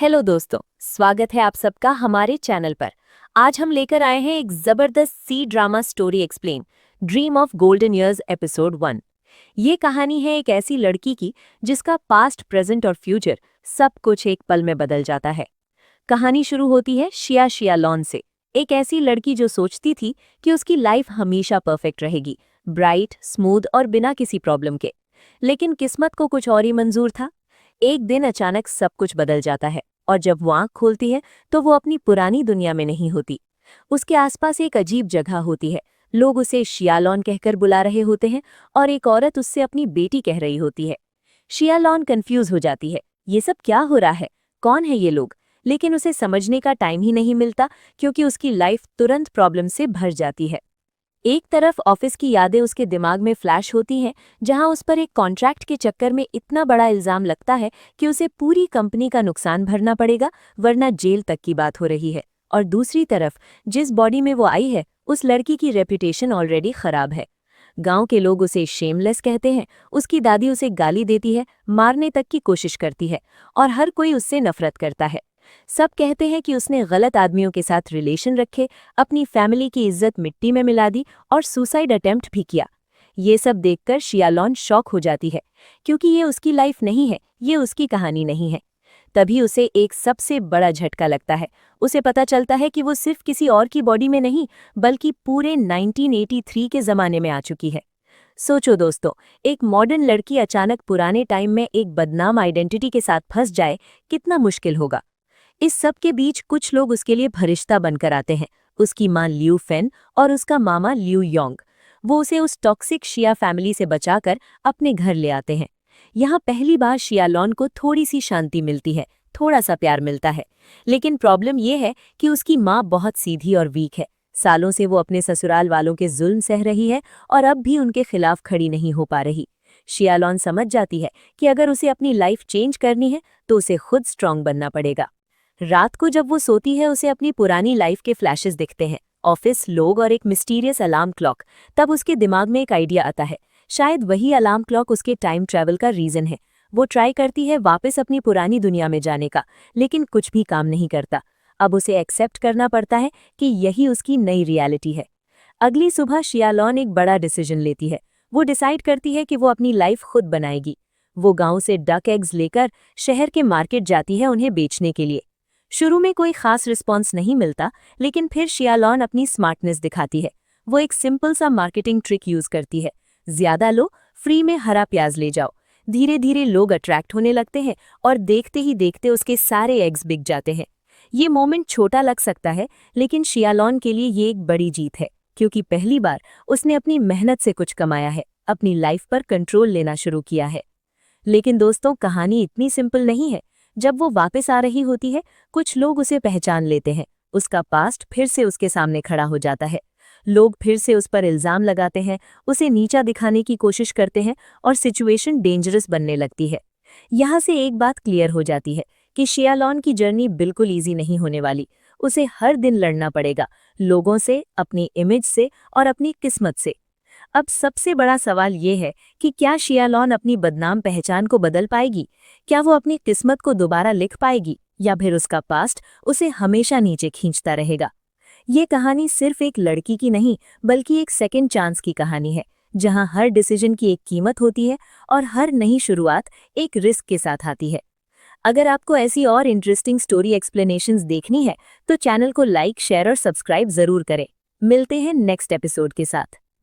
Hello दोस्तों, स्वागत है आप सबका हमारे चैनल पर। आज हम लेकर आए हैं एक जबरदस्त सी drama story explain, dream of golden years episode 1। ये कहानी है एक ऐसी लड़की की जिसका पास्ट, प्रेजेंट और फ्यूचर सब कुछ एक पल में बदल जाता है। कहानी शुरू होती है शिया लॉन से, एक ऐसी लड़की जो सोचती थी कि उसकी लाइफ हमेशा परफेक्ट रहेगी, ब्राइट, स्मूथ और बिना किसी प्रॉब्लम के। लेकिन किस्मत को कुछ और ही मंजूर था। एक दिन अचानक सब कुछ बदल जाता है और जब वो आंख खोलती है तो वो अपनी पुरानी दुनिया में नहीं होती। उसके आसपास एक अजीब जगह होती है। लोग उसे शियालॉन कहकर बुला रहे होते हैं और एक औरत उससे अपनी बेटी कह रही होती है। शियालॉन कंफ्यूज हो जाती है, ये सब क्या हो रहा है, कौन है ये लोग। लेकिन उसे समझने का टाइम ही नहीं मिलता क्योंकि उसकी लाइफ तुरंत प्रॉब्लम से भर जाती है। एक तरफ ऑफिस की यादें उसके दिमाग में फ्लैश होती हैं, जहां उस पर एक कॉन्ट्रैक्ट के चक्कर में इतना बड़ा इल्जाम लगता है कि उसे पूरी कंपनी का नुकसान भरना पड़ेगा, वरना जेल तक की बात हो रही है। और दूसरी तरफ जिस बॉडी में वो आई है, उस लड़की की रेपुटेशन ऑलरेडी खराब है। गांव के लोग उसे शेमलेस कहते हैं, उसकी दादी उसे गाली देती है, मारने तक की कोशिश करती है और हर कोई उससे नफरत करता है। सब कहते हैं कि उसने गलत आदमियों के साथ रिलेशन रखे, अपनी फैमिली की इज्जत मिट्टी में मिला दी और सुसाइड अटेम्प्ट भी किया। ये सब देखकर शियालॉन शॉक हो जाती है क्योंकि ये उसकी लाइफ नहीं है, ये उसकी कहानी नहीं है। तभी उसे एक सबसे बड़ा झटका लगता है। उसे पता चलता है कि वो सिर्फ किसी और की बॉडी में नहीं, बल्कि पूरे 1983 के जमाने में आ चुकी है। सोचो दोस्तों, एक मॉडर्न लड़की अचानक पुराने टाइम में एक बदनाम आइडेंटिटी के साथ फंस जाए, कितना मुश्किल होगा। इस सब के बीच कुछ लोग उसके लिए फरिश्ता बनकर आते हैं, उसकी मां लियू फेन और उसका मामा लियू योंग। वो उसे उस टॉक्सिक शिया फैमिली से बचाकर अपने घर ले आते हैं। यहाँ पहली बार शियालॉन को थोड़ी सी शांति मिलती है, थोड़ा सा प्यार मिलता है। लेकिन प्रॉब्लम ये है कि उसकी माँ बहुत सीधी और वीक है। सालों से वो अपने ससुराल वालों के जुल्म सह रही है और अब भी उनके खिलाफ खड़ी नहीं हो पा रही। शियालॉन समझ जाती है कि अगर उसे अपनी लाइफ चेंज करनी है तो उसे खुद स्ट्रांग बनना पड़ेगा। रात को जब वो सोती है, उसे अपनी पुरानी लाइफ के फ्लैशेस दिखते हैं, ऑफिस, लोग और एक मिस्टीरियस अलार्म क्लॉक। तब उसके दिमाग में एक आइडिया आता है, शायद वही अलार्म क्लॉक उसके टाइम ट्रैवल का रीजन है। वो ट्राई करती है वापस अपनी पुरानी दुनिया में जाने का, लेकिन कुछ भी काम नहीं करता। अब उसे एक्सेप्ट करना पड़ता है कि यही उसकी नई रियलिटी है। अगली सुबह शियालॉन एक बड़ा डिसीजन लेती है। वो डिसाइड करती है कि वो अपनी लाइफ खुद बनाएगी। वो गांव से डक एग्स लेकर शहर के मार्केट जाती है उन्हें बेचने के लिए। शुरू में कोई खास रिस्पॉन्स नहीं मिलता, लेकिन फिर शियालॉन अपनी स्मार्टनेस दिखाती है। वो एक सिंपल सा मार्केटिंग ट्रिक यूज करती है, ज्यादा लो, फ्री में हरा प्याज ले जाओ। धीरे धीरे लोग अट्रैक्ट होने लगते हैं और देखते ही देखते उसके सारे एग्स बिक जाते हैं। ये मोमेंट छोटा लग सकता है, लेकिन शियालॉन के लिए ये एक बड़ी जीत है, क्योंकि पहली बार उसने अपनी मेहनत से कुछ कमाया है, अपनी लाइफ पर कंट्रोल लेना शुरू किया है। लेकिन दोस्तों, कहानी इतनी सिंपल नहीं है। जब वो वापस आ रही होती है, कुछ लोग उसे पहचान लेते हैं। उसका पास्ट फिर से उसके सामने खड़ा हो जाता है। लोग फिर से उस पर इल्जाम लगाते हैं, उसे नीचा दिखाने की कोशिश करते हैं और सिचुएशन डेंजरस बनने लगती है। यहाँ से एक बात क्लियर हो जाती है कि शियालॉन की जर्नी बिल्कुल ईजी नहीं होने वाली। उसे हर दिन लड़ना पड़ेगा, लोगों से, अपनी इमेज से और अपनी किस्मत से। अब सबसे बड़ा सवाल ये है कि क्या शियालॉन अपनी बदनाम पहचान को बदल पाएगी? क्या वो अपनी किस्मत को दोबारा लिख पाएगी, या फिर उसका पास्ट उसे हमेशा नीचे खींचता रहेगा? ये कहानी सिर्फ एक लड़की की नहीं, बल्कि एक सेकंड चांस की कहानी है, जहां हर डिसीजन की एक कीमत होती है और हर नई शुरुआत एक रिस्क के साथ आती है। अगर आपको ऐसी और इंटरेस्टिंग स्टोरी एक्सप्लेनेशंस देखनी है, तो चैनल को लाइक, शेयर और सब्सक्राइब जरूर करें। मिलते हैं नेक्स्ट एपिसोड के साथ।